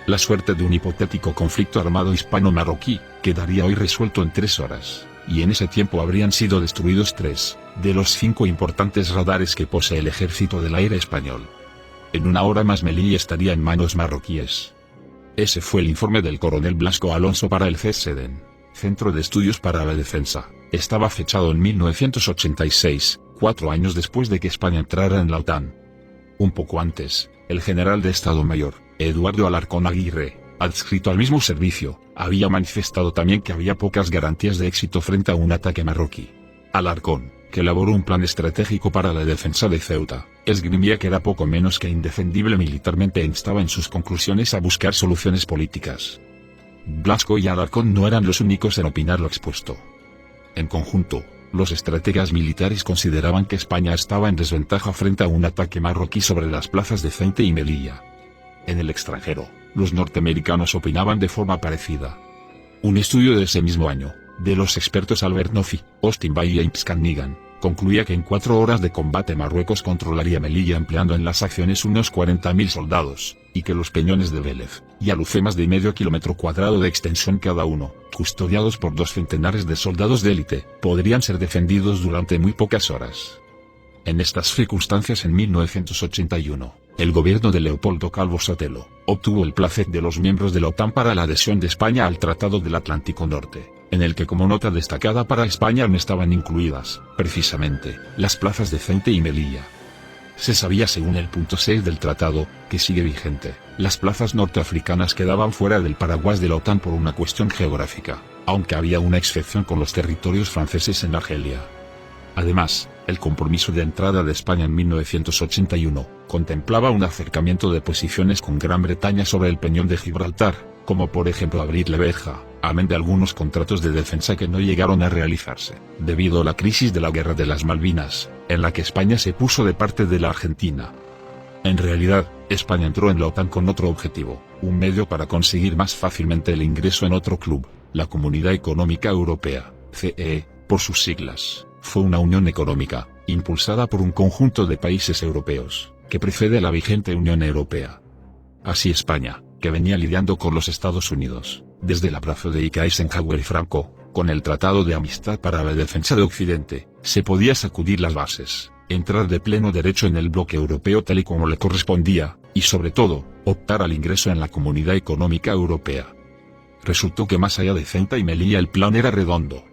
la suerte de un hipotético conflicto armado hispano-marroquí quedaría hoy resuelto en 3 horas, y en ese tiempo habrían sido destruidos 3 de los 5 importantes radares que posee el ejército del aire español. En 1 hora más Melilla estaría en manos marroquíes. Ese fue el informe del coronel Blasco Alonso para el CESEDEN, Centro de Estudios para la Defensa. Estaba fechado en 1986, 4 años después de que España entrara en la OTAN. Un poco antes, el general de Estado Mayor, Eduardo Alarcón Aguirre, adscrito al mismo servicio, había manifestado también que había pocas garantías de éxito frente a un ataque marroquí. Alarcón, que elaboró un plan estratégico para la defensa de Ceuta, esgrimía que era poco menos que indefendible militarmente e instaba en sus conclusiones a buscar soluciones políticas. Blasco y Alarcón no eran los únicos en opinar lo expuesto. En conjunto, los estrategas militares consideraban que España estaba en desventaja frente a un ataque marroquí sobre las plazas de Ceuta y Melilla. En el extranjero, los norteamericanos opinaban de forma parecida. Un estudio de ese mismo año, de los expertos Albert Noffy, Austin Bay y James Canigan, concluía que en 4 horas de combate Marruecos controlaría Melilla empleando en las acciones unos 40.000 soldados, y que los peñones de Vélez y Alucemas de medio kilómetro cuadrado de extensión cada uno, custodiados por 2 centenares de soldados de élite, podrían ser defendidos durante muy pocas horas. En estas circunstancias en 1981, el gobierno de Leopoldo Calvo Sotelo obtuvo el placer de los miembros de la OTAN para la adhesión de España al Tratado del Atlántico Norte, en el que como nota destacada para España no estaban incluidas, precisamente, las plazas de Ceuta y Melilla. Se sabía según el punto 6 del tratado, que sigue vigente, las plazas norteafricanas quedaban fuera del paraguas de la OTAN por una cuestión geográfica, aunque había una excepción con los territorios franceses en Argelia. Además, el compromiso de entrada de España en 1981 contemplaba un acercamiento de posiciones con Gran Bretaña sobre el peñón de Gibraltar, como por ejemplo abrir la verja, amén de algunos contratos de defensa que no llegaron a realizarse, debido a la crisis de la Guerra de las Malvinas, en la que España se puso de parte de la Argentina. En realidad, España entró en la OTAN con otro objetivo, un medio para conseguir más fácilmente el ingreso en otro club, la Comunidad Económica Europea, CE, por sus siglas. Fue una unión económica, impulsada por un conjunto de países europeos, que precede a la vigente Unión Europea. Así España, que venía lidiando con los Estados Unidos, desde el abrazo de Ike Eisenhower y Franco, con el Tratado de Amistad para la Defensa de Occidente, se podía sacudir las bases, entrar de pleno derecho en el bloque europeo tal y como le correspondía, y sobre todo, optar al ingreso en la Comunidad Económica Europea. Resultó que más allá de Ceuta y Melilla el plan era redondo.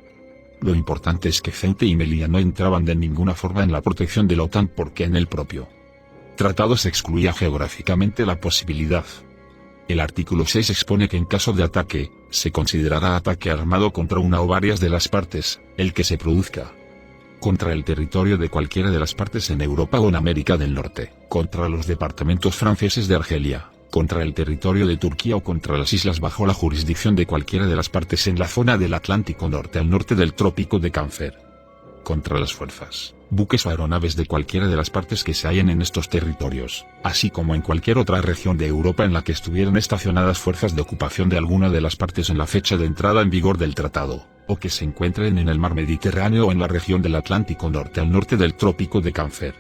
Lo importante es que Ceuta y Melilla no entraban de ninguna forma en la protección de la OTAN porque en el propio tratado se excluía geográficamente la posibilidad. El artículo 6 expone que en caso de ataque, se considerará ataque armado contra una o varias de las partes, el que se produzca contra el territorio de cualquiera de las partes en Europa o en América del Norte, contra los departamentos franceses de Argelia, contra el territorio de Turquía o contra las islas bajo la jurisdicción de cualquiera de las partes en la zona del Atlántico Norte al norte del Trópico de Cáncer, contra las fuerzas, buques o aeronaves de cualquiera de las partes que se hallen en estos territorios, así como en cualquier otra región de Europa en la que estuvieran estacionadas fuerzas de ocupación de alguna de las partes en la fecha de entrada en vigor del tratado, o que se encuentren en el mar Mediterráneo o en la región del Atlántico Norte al norte del Trópico de Cáncer.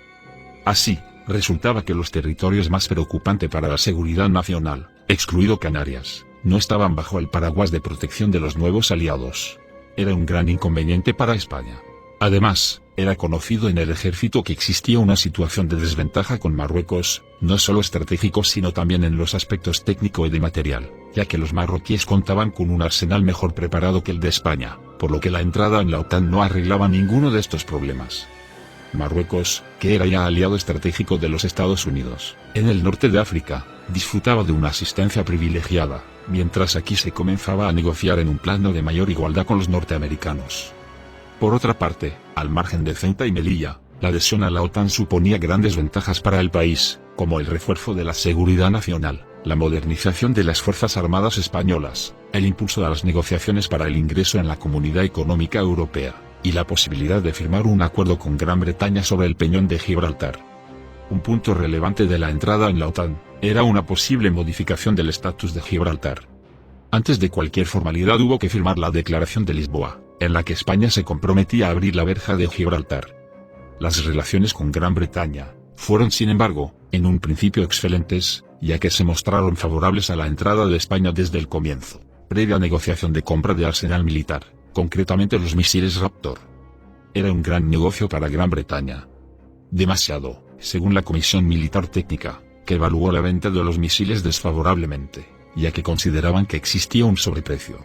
Así, resultaba que los territorios más preocupantes para la seguridad nacional, excluido Canarias, no estaban bajo el paraguas de protección de los nuevos aliados. Era un gran inconveniente para España. Además, era conocido en el ejército que existía una situación de desventaja con Marruecos, no solo estratégico sino también en los aspectos técnico y de material, ya que los marroquíes contaban con un arsenal mejor preparado que el de España, por lo que la entrada en la OTAN no arreglaba ninguno de estos problemas. Marruecos, que era ya aliado estratégico de los Estados Unidos, en el norte de África, disfrutaba de una asistencia privilegiada, mientras aquí se comenzaba a negociar en un plano de mayor igualdad con los norteamericanos. Por otra parte, al margen de Ceuta y Melilla, la adhesión a la OTAN suponía grandes ventajas para el país, como el refuerzo de la seguridad nacional, la modernización de las Fuerzas Armadas españolas, el impulso a las negociaciones para el ingreso en la Comunidad Económica Europea, y la posibilidad de firmar un acuerdo con Gran Bretaña sobre el peñón de Gibraltar. Un punto relevante de la entrada en la OTAN era una posible modificación del estatus de Gibraltar. Antes de cualquier formalidad hubo que firmar la Declaración de Lisboa, en la que España se comprometía a abrir la verja de Gibraltar. Las relaciones con Gran Bretaña fueron sin embargo, en un principio excelentes, ya que se mostraron favorables a la entrada de España desde el comienzo, previa negociación de compra de arsenal militar, concretamente los misiles Raptor. Era un gran negocio para Gran Bretaña. Demasiado, según la Comisión Militar Técnica, que evaluó la venta de los misiles desfavorablemente, ya que consideraban que existía un sobreprecio.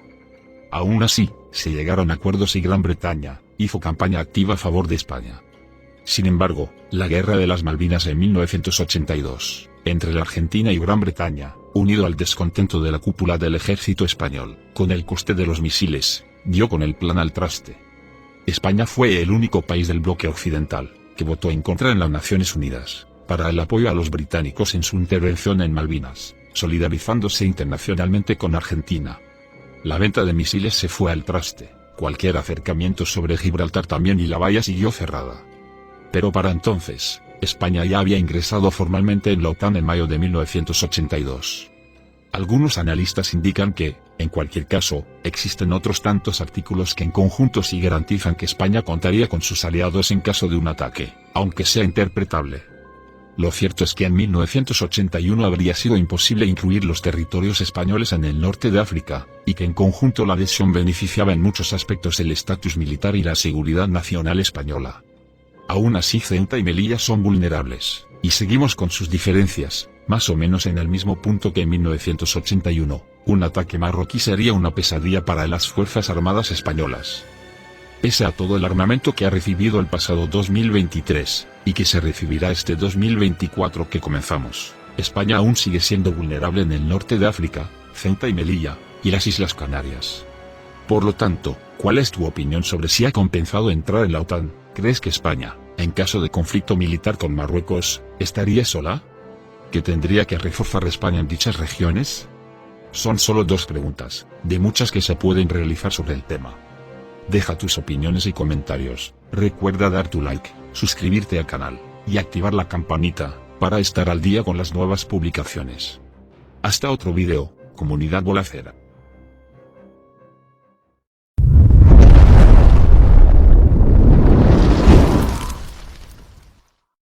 Aún así, se llegaron a acuerdos y Gran Bretaña hizo campaña activa a favor de España. Sin embargo, la Guerra de las Malvinas en 1982, entre la Argentina y Gran Bretaña, unido al descontento de la cúpula del ejército español, con el coste de los misiles, dio con el plan al traste. España fue el único país del bloque occidental que votó en contra en las Naciones Unidas, para el apoyo a los británicos en su intervención en Malvinas, solidarizándose internacionalmente con Argentina. La venta de misiles se fue al traste, cualquier acercamiento sobre Gibraltar también y la valla siguió cerrada. Pero para entonces, España ya había ingresado formalmente en la OTAN en mayo de 1982. Algunos analistas indican que, en cualquier caso, existen otros tantos artículos que en conjunto sí garantizan que España contaría con sus aliados en caso de un ataque, aunque sea interpretable. Lo cierto es que en 1981 habría sido imposible incluir los territorios españoles en el norte de África, y que en conjunto la adhesión beneficiaba en muchos aspectos el estatus militar y la seguridad nacional española. Aún así Ceuta y Melilla son vulnerables, y seguimos con sus diferencias, más o menos en el mismo punto que en 1981, un ataque marroquí sería una pesadilla para las Fuerzas Armadas españolas. Pese a todo el armamento que ha recibido el pasado 2023, y que se recibirá este 2024 que comenzamos, España aún sigue siendo vulnerable en el norte de África, Ceuta y Melilla, y las Islas Canarias. Por lo tanto, ¿cuál es tu opinión sobre si ha compensado entrar en la OTAN? ¿Crees que España, en caso de conflicto militar con Marruecos, estaría sola? ¿Que tendría que reforzar España en dichas regiones? Son solo dos preguntas, de muchas que se pueden realizar sobre el tema. Deja tus opiniones y comentarios, recuerda dar tu like, suscribirte al canal, y activar la campanita, para estar al día con las nuevas publicaciones. Hasta otro video, comunidad bolacera.